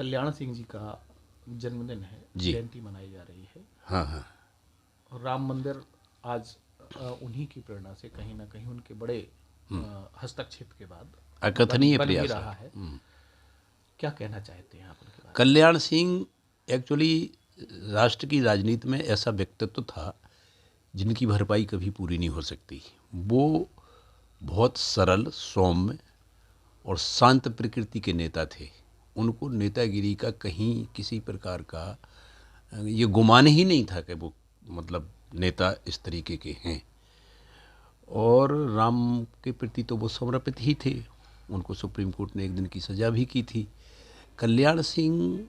कल्याण सिंह जी का जन्मदिन है, जी। जयंती मनाई जा रही है। हाँ हाँ। और राम मंदिर आज उन्हीं की प्रेरणा से कहीं ना कहीं उनके बड़े हस्तक्षेप के बाद अकथनीय बन भी प्रयास है। रहा है। क्या कहना चाहते हैं आप उनके बारे कल्याण सिंह एक्चुअली राष्ट्र की राजनीति में ऐसा व्यक्तित्व था जिनकी भरपाई कभी पूरी नहीं हो सकती। वो बहुत सरल, सौम्य और शांत प्रकृति के नेता थे। उनको नेतागिरी का कहीं किसी प्रकार का ये गुमान ही नहीं था कि वो मतलब नेता इस तरीके के हैं। और राम के प्रति तो वो समर्पित ही थे। उनको सुप्रीम कोर्ट ने एक दिन की सज़ा भी की थी। कल्याण सिंह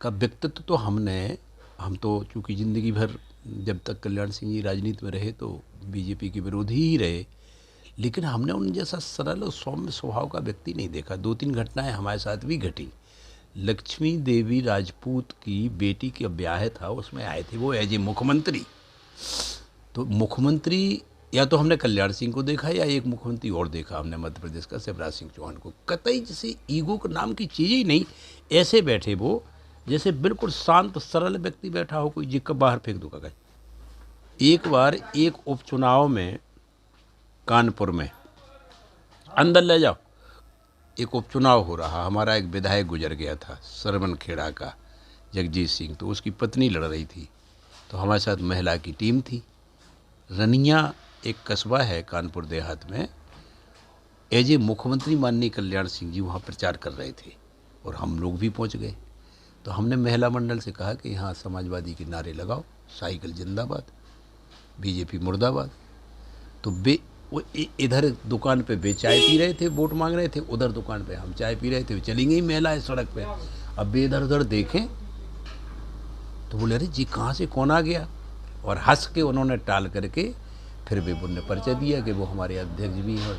का व्यक्तित्व तो हम तो चूँकि ज़िंदगी भर जब तक कल्याण सिंह जी राजनीति में रहे तो बीजेपी के विरोधी ही रहे, लेकिन हमने उन जैसा सरल और सौम्य स्वभाव का व्यक्ति नहीं देखा। 2-3 घटनाएं हमारे साथ भी घटी। लक्ष्मी देवी राजपूत की बेटी का ब्याह था, उसमें आए थे वो एज ए मुख्यमंत्री। तो मुख्यमंत्री या तो हमने कल्याण सिंह को देखा या एक मुख्यमंत्री और देखा हमने मध्य प्रदेश का, शिवराज सिंह चौहान को। कतई जैसे ईगो के नाम की चीज़ ही नहीं, ऐसे बैठे वो जैसे बिल्कुल शांत सरल व्यक्ति बैठा हो, कोई जिक्का बाहर फेंक दो कागज। एक बार एक उपचुनाव में कानपुर में, अंदर ले जाओ, एक उपचुनाव हो रहा, हमारा एक विधायक गुजर गया था सरवन खेड़ा का, जगजीत सिंह, तो उसकी पत्नी लड़ रही थी। तो हमारे साथ महिला की टीम थी। रनिया एक कस्बा है कानपुर देहात में, एज ए मुख्यमंत्री माननीय कल्याण सिंह जी वहाँ प्रचार कर रहे थे और हम लोग भी पहुँच गए। तो हमने महिला मंडल से कहा कि यहाँ समाजवादी के नारे लगाओ, साइकिल जिंदाबाद, बीजेपी मुर्दाबाद। तो वो इधर दुकान पे वे चाय पी रहे थे, वोट मांग रहे थे, उधर दुकान पे हम चाय पी रहे थे। चली गई महिलाएं सड़क पे। अब वे इधर उधर देखें तो बोले अरे जी कहाँ से कौन आ गया, और हंस के उन्होंने टाल करके फिर वे उन्होंने परिचय दिया कि वो हमारे अध्यक्ष भी हैं। और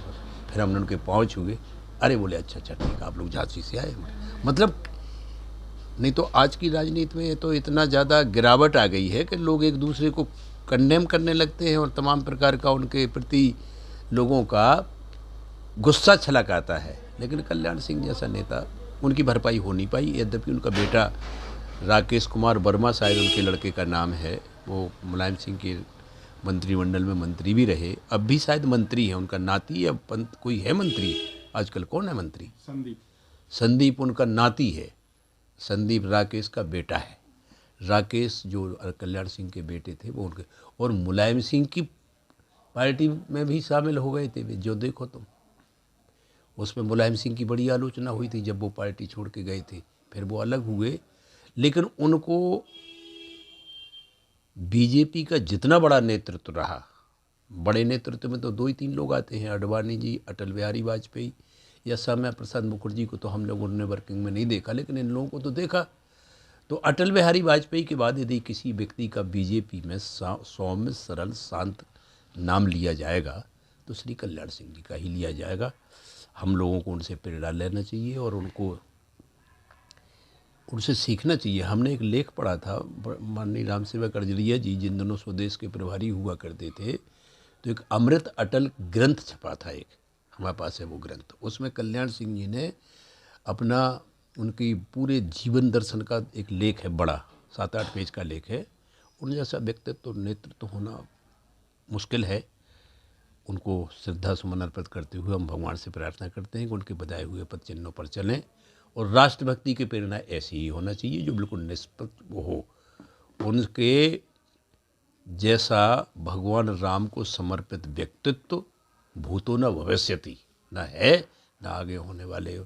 फिर हमने उनके पाँव छुए। अरे बोले अच्छा अच्छा ठीक है, आप लोग झांसी से आए। मतलब नहीं तो आज की राजनीति में तो इतना ज़्यादा गिरावट आ गई है कि लोग एक दूसरे को कंडेम करने लगते हैं और तमाम प्रकार का उनके प्रति लोगों का गुस्सा छलक आता है। लेकिन कल्याण सिंह जैसा नेता, उनकी भरपाई हो नहीं पाई। यद्यपि उनका बेटा राकेश कुमार वर्मा, शायद उनके लड़के का नाम है, वो मुलायम सिंह के मंत्रिमंडल में मंत्री भी रहे, अब भी शायद मंत्री है। उनका नाती या कोई है मंत्री, आजकल कौन है मंत्री? संदीप उनका नाती है। संदीप राकेश का बेटा है। राकेश जो कल्याण सिंह के बेटे थे वो उनके, और मुलायम सिंह की पार्टी में भी शामिल हो गए थे। जो देखो तुम, उसमें मुलायम सिंह की बड़ी आलोचना हुई थी जब वो पार्टी छोड़ के गए थे, फिर वो अलग हुए। लेकिन उनको बीजेपी का जितना बड़ा नेतृत्व रहा, बड़े नेतृत्व में तो 2 ही 3 लोग आते हैं, अडवाणी जी, अटल बिहारी वाजपेयी या श्यामा प्रसाद मुखर्जी को तो हम लोगों ने वर्किंग में नहीं देखा, लेकिन इन लोगों को तो देखा। तो अटल बिहारी वाजपेयी के बाद यदि किसी व्यक्ति का बीजेपी में सौम्य सरल शांत नाम लिया जाएगा तो श्री कल्याण सिंह जी का ही लिया जाएगा। हम लोगों को उनसे प्रेरणा लेना चाहिए और उनसे सीखना चाहिए। हमने एक लेख पढ़ा था, माननीय राम सेवक अर्जलिया जी जिन दिनों स्वदेश के प्रभारी हुआ करते थे, तो एक अमृत अटल ग्रंथ छपा था, एक हमारे पास है वो ग्रंथ। उसमें कल्याण सिंह जी ने अपना उनकी पूरे जीवन दर्शन का एक लेख है, बड़ा 7-8 पेज का लेख है। उन जैसा व्यक्तित्व नेतृत्व होना मुश्किल है। उनको श्रद्धा सुमन अर्पित करते हुए हम भगवान से प्रार्थना करते हैं कि उनके बताए हुए पद चिन्हों पर चलें। और राष्ट्रभक्ति की प्रेरणा ऐसी ही होना चाहिए जो बिल्कुल निष्पक्ष हो। उनके जैसा भगवान राम को समर्पित व्यक्तित्व भूतो न भविष्यति, न है न आगे होने वाले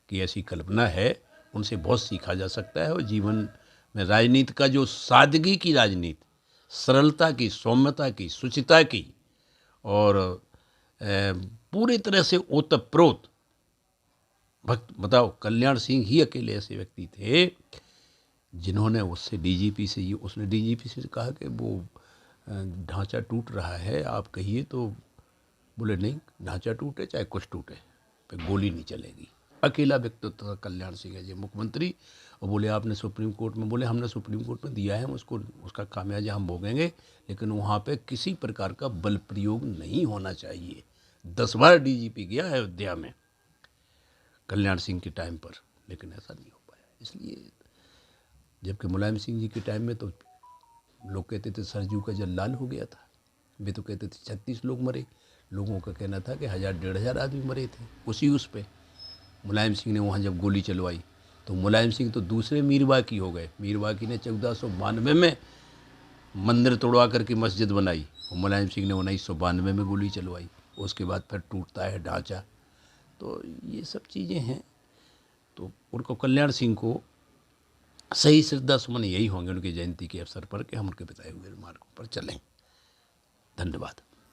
की ऐसी कल्पना है। उनसे बहुत सीखा जा सकता है। और जीवन में राजनीति का जो सादगी की राजनीति, सरलता की, सौम्यता की, शुचिता की और पूरी तरह से ओतप्रोत भक्त, बताओ कल्याण सिंह ही अकेले ऐसे व्यक्ति थे जिन्होंने उससे डीजीपी से, उसने डीजीपी से कहा कि वो ढांचा टूट रहा है, आप कहिए। तो बोले नहीं, ढांचा टूटे चाहे कुछ टूटे, पे गोली नहीं चलेगी। अकेला व्यक्तित्व था कल्याण सिंह जी मुख्यमंत्री। और बोले आपने सुप्रीम कोर्ट में, बोले हमने सुप्रीम कोर्ट में दिया है, उसको उसका खामियाजा हम भोगेंगे, लेकिन वहाँ पे किसी प्रकार का बल प्रयोग नहीं होना चाहिए। 10 बार डीजीपी गया अयोध्या में कल्याण सिंह के टाइम पर, लेकिन ऐसा नहीं हो पाया। इसलिए जबकि मुलायम सिंह जी के टाइम में तो लोग कहते थे सरजू का जल लाल हो गया था, वे तो कहते थे 36 लोग मरे, लोगों का कहना था कि 1000-1500 आदमी मरे थे उस पे। मुलायम सिंह ने वहाँ जब गोली चलवाई तो मुलायम सिंह तो दूसरे मीरबाकी हो गए। मीरबाकी ने 1492 में मंदिर तोड़वा करके मस्जिद बनाई और मुलायम सिंह ने 1992 में गोली चलवाई। उसके बाद फिर टूटता है ढांचा। तो ये सब चीज़ें हैं। तो उनको कल्याण सिंह को सही श्रद्धा सुमन यही होंगे उनकी जयंती के अवसर पर कि हम उनके बताए हुए मार्गों पर चलें। धन्यवाद।